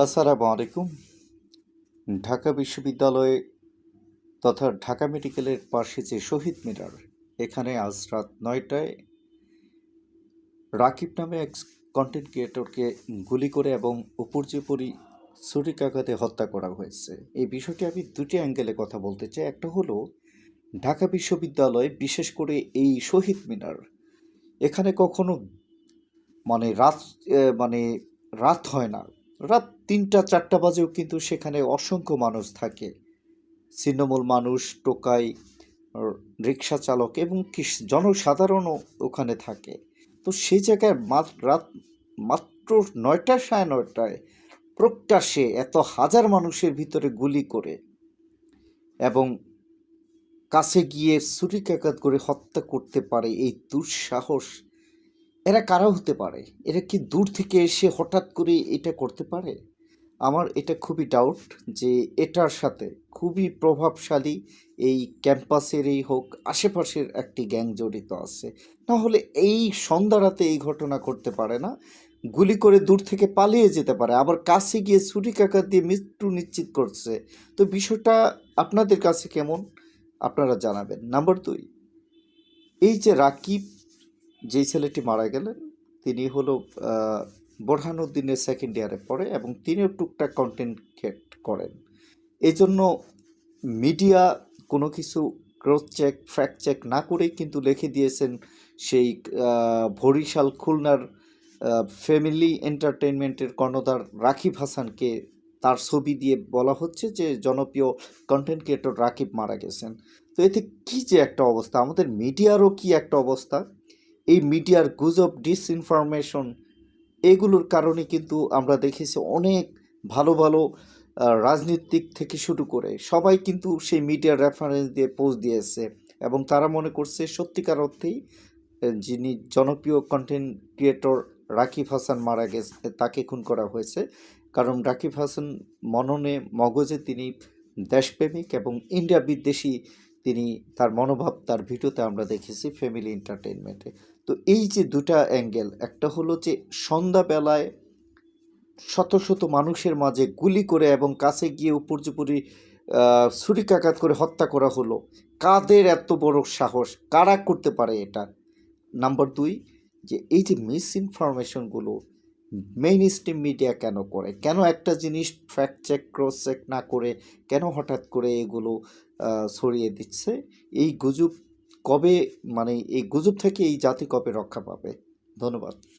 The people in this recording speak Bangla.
আসসালামু আলাইকুম। ঢাকা বিশ্ববিদ্যালয় তথা ঢাকা মেডিকেলের পাশে যে শহীদ মিনার, এখানে আজ রাত ৯টায় রাকিব নামে এক কন্টেন্ট ক্রিয়েটরকে গুলি করে এবং উপর্যুপরি ছুরিকাঘাতে হত্যা করা হয়েছে। এই বিষয়টি আমি দুটি অ্যাঙ্গেলে কথা বলতে চাই। একটা হলো ঢাকা বিশ্ববিদ্যালয়, বিশেষ করে এই শহীদ মিনার, এখানে কখনো মানে রাত মানে রাত হয় না। রাত ৩টা ৪টা বাজেও কিন্তু সেখানে অসংখ্য মানুষ থাকে। ছিন্নমূল মানুষ, টোকাই, রিক্সা চালক এবং জনসাধারণও ওখানে থাকে। তো সেই জায়গায় রাত মাত্র ৯টা ৯:৩০ প্রকাশ্যে এত হাজার মানুষের ভিতরে গুলি করে এবং কাছে গিয়ে ছুরিকাঘাত করে হত্যা করতে পারে, এই দুঃসাহস এরা কারা হতে পারে? এরা কি দূর থেকে এসে হঠাৎ করে এটা করতে পারে? আমার এটা খুবই ডাউট যে এটার সাথে খুবই প্রভাবশালী এই ক্যাম্পাসেরই হোক, আশেপাশের একটি গ্যাং জড়িত আছে। না হলে এই সন্ধ্যা রাতে এই ঘটনা ঘটতে পারে না। গুলি করে দূর থেকে পালিয়ে যেতে পারে। আবার কাছে গিয়ে ছুরিকাঘাত দিয়ে মৃত্যু নিশ্চিত করছে। তো বিষয়টা আপনাদের কাছে কেমন? আপনারা জানাবেন। নাম্বার ২, এই যে রাকিব, যেই ছেলেটি মারা গেলেন, তিনি হলো বোরহানুদ্দিনের সেকেন্ড ইয়ারে পড়ে এবং তিনিও টুকটাক কন্টেন্ট ক্রিয়েট করেন। এই জন্য মিডিয়া কোনো কিছু ক্রস চেক ফ্যাক্ট চেক না করেই কিন্তু লিখে দিয়েছেন সেই বরিশাল খুলনার ফ্যামিলি এন্টারটেইনমেন্টের কর্ণধার রাকিব হাসানকে তার ছবি দিয়ে বলা হচ্ছে যে জনপ্রিয় কন্টেন্ট ক্রিয়েটর রাকিব মারা গেছেন। তো এতে কি যে একটা অবস্থা, আমাদের মিডিয়ারও কি একটা অবস্থা। এই মিডিয়ার গুজব, ডিসইনফরমেশন, এগুলোর কারণে কিন্তু আমরা দেখেছি অনেক ভালো ভালো রাজনীতিক থেকে শুরু করে সবাই কিন্তু সেই মিডিয়ার রেফারেন্স দিয়ে পোস্ট দিয়েছে এবং তারা মনে করছে সত্যিকার অর্থেই যিনি জনপ্রিয় কন্টেন্ট ক্রিয়েটর রাকিব হাসান মারা গেছে, তাকে খুন করা হয়েছে। কারণ রাকিব হাসান মননে মগজে তিনি দেশপ্রেমিক এবং ইন্ডিয়া বিদ্বেষী, তিনি তার মনোভাব তার ভিডিওতে আমরা দেখেছি ফ্যামিলি এন্টারটেইনমেন্টে। তো এই যে দুটা অ্যাঙ্গেল, একটা হলো যে সন্ধ্যাবেলায় শত শত মানুষের মাঝে গুলি করে এবং কাছে গিয়ে উপর্যুপরি ছুরিকাঘাত করে হত্যা করা হলো। কাদের এত বড় সাহস? কারা করতে পারে এটা? নাম্বার ২, যে এই যে মিস ইনফরমেশনগুলো মেইন স্ট্রিম মিডিয়া কেন করে? কেন একটা জিনিস ফ্যাক্ট চেক, ক্রস চেক না করে কেন হঠাৎ করে এগুলো ছড়িয়ে দিচ্ছে? এই গুজব কবে, মানে এই গুজব থেকে এই জাতি কবে রক্ষা পাবে? ধন্যবাদ।